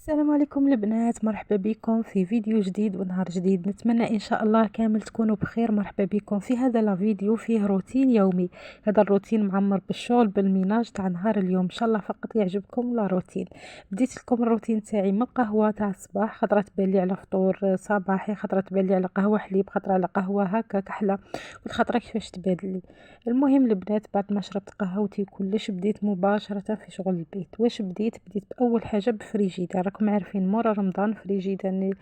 السلام عليكم البنات، مرحبا بكم في فيديو جديد ونهار جديد. نتمنى ان شاء الله كامل تكونوا بخير. مرحبا بكم في هذا الفيديو. فيه روتين يومي. هذا الروتين معمر بالشغل بالميناج تاع نهار اليوم. ان شاء الله فقط يعجبكم لا روتين. بديت لكم الروتين تاعي من القهوه تاع الصباح، خضره تبان لي على فطور صباحي، خضره تبان لي على قهوه حليب، خضره على قهوه هكا كحله، والخضره كيفاش تبان لي. المهم البنات، بعد ما شربت قهوتي كلش بديت مباشره في شغل البيت. واش بديت باول حاجه بفريجيدار. راكم عارفين مورا رمضان فريجيدار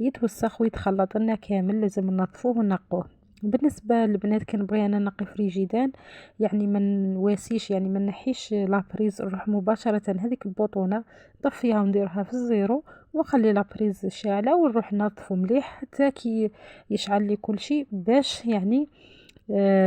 يتوسخ ويتخلط لنا كامل، لازم ننظفوه ونقوه. بالنسبه للبنات كنبغي انا نقي فريجيدان، يعني ما نواسيش، يعني ما نحيش لابريز، نروح مباشره هذيك البوطونه نطفيها ونديرها في الزيرو ونخلي لابريز شاعله ونروح نظفه مليح حتى كي يشعل لي كل شيء، باش يعني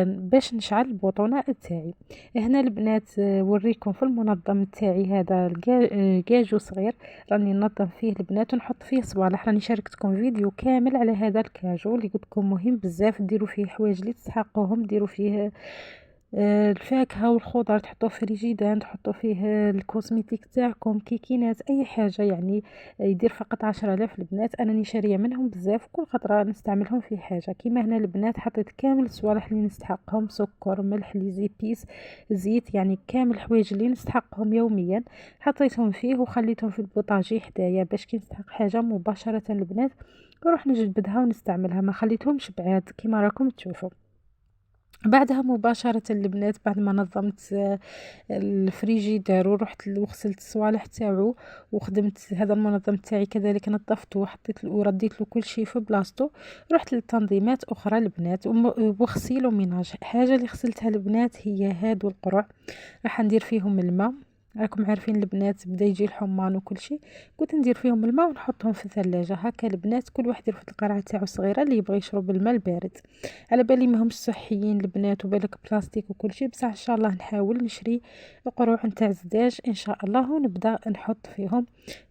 باش نشعل البوطونه تاعي. هنا البنات وريكم في المنظم تاعي هذا الكاجو صغير راني ننظم فيه البنات ونحط فيه صوالح. راني شاركتكم فيديو كامل على هذا الكاجو اللي قلت لكم مهم بزاف. ديروا فيه حوايج اللي تستحقوهم، ديروا فيه الفاكهة والخضر، تحطوه في فريجيدان، تحطوا فيه الكوزميتيك تاعكم، كيكينات، اي حاجة يعني. يدير فقط 10,000 البنات. انا شارية منهم بزاف، كل خطرة نستعملهم في حاجة. كيما هنا البنات حطيت كامل الصوالح اللي نستحقهم، سكر، ملح، ليزيبيس، زيت، يعني كامل الحوايج اللي نستحقهم يوميا حطيتهم فيه وخليتهم في البوطاجي حدايا، باش كي نستحق حاجة مباشرة البنات نروح نجبدها ونستعملها، ما خليتهمش بعاد كيما راكم تشوفوا. بعدها مباشرة البنات، بعد ما نظمت الفريجيدير ورحت وغسلت الصوالح تاعو وخدمت هذا المنظم تاعي كذلك، نظفته وحطيت ورديت له كل شيء في بلاصتو، رحت لتنظيمات اخرى البنات وغسيل وميناج. حاجه اللي غسلتها البنات هي هادو القرع، راح ندير فيهم الماء. راكم عارفين البنات بدا يجي الحمان وكل شيء، قلت ندير فيهم الماء ونحطهم في الثلاجه هكا. البنات كل واحد يرفد القرعه تاعو صغيره اللي يبغي يشرب الماء البارد. على بالي ماهمش صحيين البنات وبالك بلاستيك وكل شيء، بصح ان شاء الله نحاول نشري قروع نتاع زداج ان شاء الله ونبدا نحط فيهم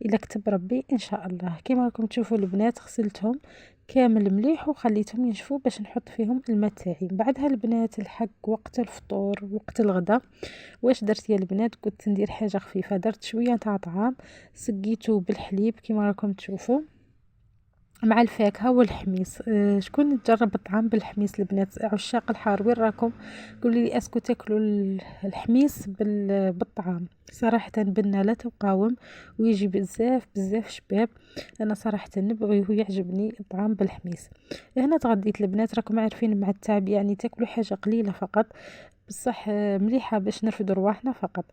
الا كتب ربي ان شاء الله. كما راكم تشوفوا البنات غسلتهم كامل مليح وخليتهم ينشفوا باش نحط فيهم الماء تاعي. بعدها البنات الحق وقت الفطور وقت الغداء. واش درت يا البنات؟ كنت ندير حاجه خفيفه، درت شويه تاع طعام سقيته بالحليب كما راكم تشوفوا مع الفاكهة والحميص. شكون تجرب الطعام بالحميص البنات؟ عشاق الحار وين راكم؟ قولوا لي اسكو تاكلوا الحميص بالطعام؟ صراحة بنا لا تقاوم ويجي بزاف بزاف شباب. انا صراحة نبغي ويعجبني الطعام بالحميص. هنا تغديت البنات. راكم عارفين مع التعب يعني تاكلوا حاجة قليلة فقط، بصح مليحة باش نرفدوا رواحنا فقط.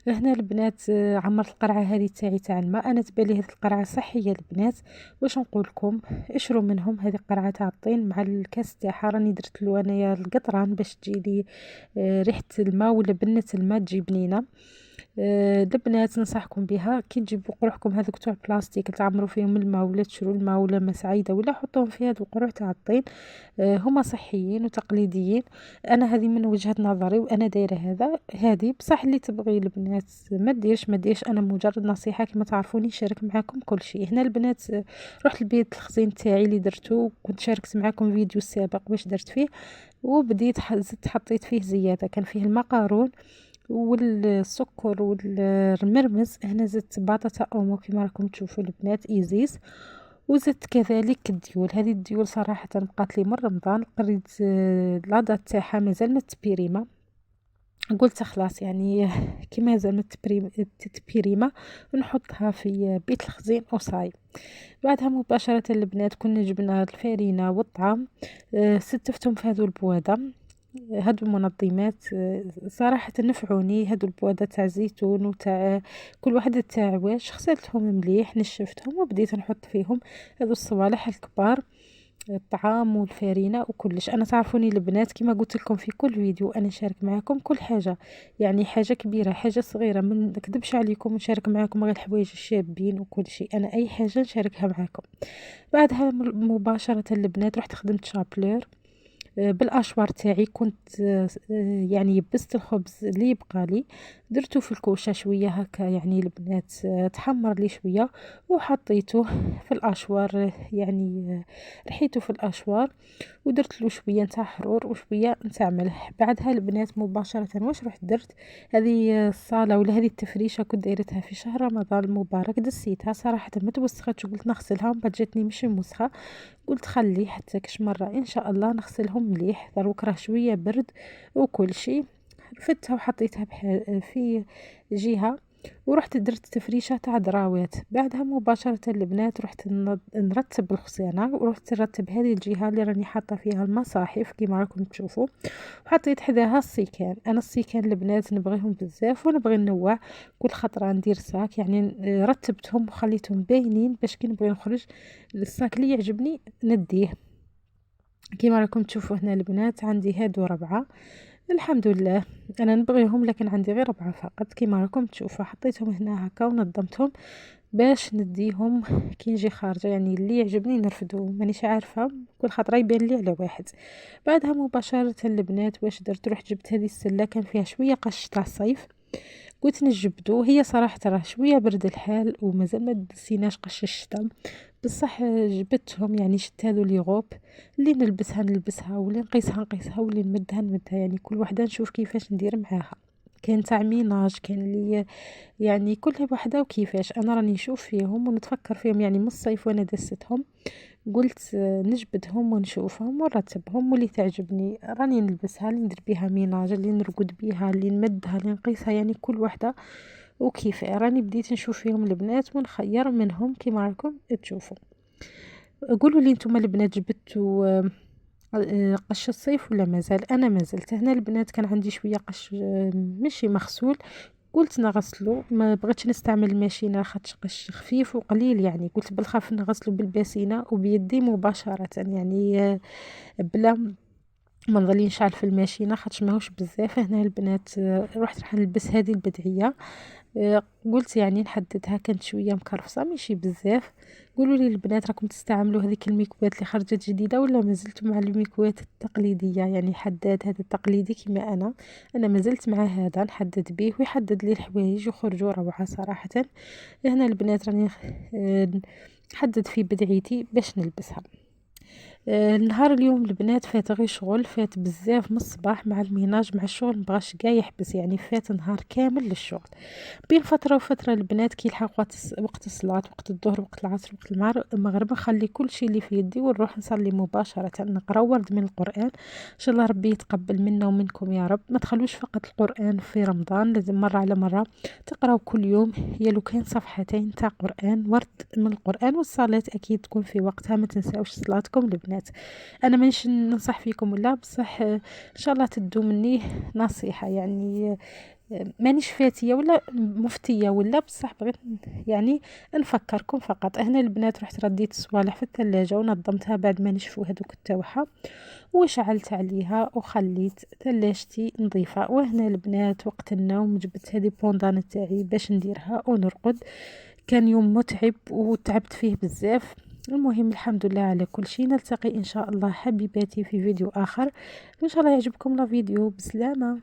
هنا البنات عمرت القرعه هذه تاعي تاع الماء. انا تبالي هذه القرعه صحيه البنات. واش نقول لكم؟ اشروا منهم هذه القرعه تاع الطين مع الكاس تاعها. راني درت له انايا القطران باش تجيلي ريحه الماء ولا بنه الماء تجي بنينه. البنات ننصحكم بها كي تجيبوا قروحكم هذوك تاع البلاستيك تعمروا فيهم الماء ولا تشروا الماء ولا مسعيده ولا حطوهم في هذو القروح تاع الطين. هما صحيين وتقليديين. انا هذه من وجهة نظري وانا دايره هذه بصح اللي تبغي البنات ما ديرش. انا مجرد نصيحه كما تعرفوني نشارك معكم كل شيء. هنا البنات رحت البيت الخزين تاعي اللي درته، كنت شاركت معكم فيديو سابق واش درت فيه، وبديت زدت حطيت فيه زياده. كان فيه المقارون والسكر والمرمز. هنا زدت بطاطا اومو كما راكم تشوفوا البنات ايزيس، وزدت كذلك الديول. هذه الديول صراحة بقات لي من رمضان، قريت لادا تاعها مازال ما تبيريما، قلت خلاص يعني كي مازال ما تتبيريما نحطها في بيت الخزين وصاي. بعدها مباشرة البنات كنا جبنا الفارينة والطعام، ستفتهم في هذو البوادة. هادو المنظمات صراحة نفعوني. هادو البوادة تاع زيتون وتاع كل واحدة تاع واش غسلتهم مليح نشفتهم وبديت نحط فيهم هادو الصوالح الكبار، الطعام والفارينة وكلش. انا تعرفوني البنات كما قلت لكم في كل فيديو انا نشارك معكم كل حاجة، يعني حاجة كبيرة حاجة صغيرة، من نكذبش عليكم نشارك معكم غير الحوايج الشابين وكل شيء. انا اي حاجة نشاركها معكم. بعدها مباشرة البنات رحت خدمت شابلور. بالاشوار تاعي كنت يعني يبست الخبز اللي يبقى لي، درته في الكوشه شويه هكا يعني البنات تحمر لي شويه وحطيته في الاشوار يعني رحيته في الاشوار ودرت له شويه نتاع حرور وشويه نتاع ملح. بعدها البنات مباشره واش رحت درت هذه الصاله ولا هذه التفريشه كنت دايرتها في شهر رمضان المبارك، دسيتها صراحه ما توسختش قلت نغسلها ومن بعد جاتني مش موسخه، قلت خلي حتى كش مره ان شاء الله نغسلهم مليح دروك راه شويه برد وكل شيء. رفدتها وحطيتها في جهه ورحت درت تفريشه تاع دراوات. بعدها مباشره البنات رحت نرتب الخزانه ورحت نرتب هذه الجهه اللي راني حاطه فيها المصاحف كيما راكم تشوفوا، وحطيت حداها السيكان. انا السيكان البنات نبغيهم بزاف ونبغي ننوع كل خطره ندير صاك يعني رتبتهم وخليتهم باينين باش كي نبغي نخرج الصاك اللي يعجبني نديه. كيما راكم تشوفوا هنا البنات عندي هادو 4 الحمد لله، انا نبغيهم لكن عندي غير 4 فقط. كيما راكم تشوفوا حطيتهم هنا هكا ونظمتهم باش نديهم كي نجي خارجه يعني اللي يعجبني نرفدو مانيش عارفه كل خطره يبان لي على واحد. بعدها مباشره البنات واش درت رحت جبت هذه السله كان فيها شويه قش تاع الصيف قلت نجبدو، هي صراحه راه شويه برد الحال ومازال ما دسيناش قش الشتا بصح جبتهم يعني شت هذو لي غوب اللي نلبسها واللي نقيسها واللي نمدها يعني كل وحده نشوف كيفاش ندير معاها. كان تاع ميناج كان لي يعني كل وحده وكيفاش انا راني نشوف فيهم ونتفكر فيهم يعني من الصيف وانا دستهم قلت نجبدهم ونشوفهم ونرتبهم واللي تعجبني راني نلبسها اللي ندير بيها ميناج اللي نرقد بيها اللي نمدها اللي نقيسها يعني كل وحده وكيف راني بديت نشوف فيهم البنات ونخير منهم كيما راكم تشوفوا. قولوا لي نتوما البنات جبتوا قش الصيف ولا مازال؟ انا مازلت هنا البنات كان عندي شويه قش ماشي مغسول قلت نغسلو ما بغيتش نستعمل الماشينه خاطش قش خفيف وقليل يعني قلت بالخف نغسلو بالباسينه وبيدي مباشره يعني بلا ما نظلي نشعل في الماشينه خاطش ماهوش بزاف. هنا البنات رحت راح نلبس هذه البدعيه قلت يعني نحددها كانت شويه مكرفصه ماشي بزاف. قولوا لي البنات راكم تستعملوا هذيك الميكوات اللي خرجت جديده ولا مازلتوا مع الميكوات التقليديه يعني حداد هذا التقليدي كما انا مازلت مع هذا نحدد به ويحدد لي الحوايج وخرجوا روعه صراحه. هنا البنات راني نحدد في بدعيتي باش نلبسها. نهار اليوم البنات فات غير شغل فات بزاف من الصباح مع الميناج مع الشغل مبغاش كاع يحبس يعني فات نهار كامل للشغل. بين فتره وفتره البنات كي يلحق وقت الصلاه وقت الظهر وقت العصر وقت المغرب نخلي كل شيء اللي في يدي ونروح نصلي مباشره نقرا ورد من القران ان شاء الله ربي يتقبل منا ومنكم يا رب. ما تخلوش فقط القران في رمضان لازم مره على مره تقراو كل يوم هي لو كان صفحتين تاع قران ورد من القران. والصلاه اكيد تكون في وقتها ما تنساوش صلاتكم البنات. انا مانيش ننصح فيكم ولا بصح ان شاء الله تدو مني نصيحه يعني مانيش فاتيه ولا مفتيه ولا بصح بغيت يعني نفكركم فقط. هنا البنات رحت رديت الصوالح في الثلاجه ونظمتها بعد ما نشفوا هذوك التوحه وشعلت عليها وخليت ثلاجتي نظيفه. وهنا البنات وقت النوم جبت هذه بوندان تاعي باش نديرها ونرقد. كان يوم متعب وتعبت فيه بزاف. المهم الحمد لله على كل شيء. نلتقي ان شاء الله حبيباتي في فيديو اخر وان شاء الله يعجبكم الفيديو. بسلامه.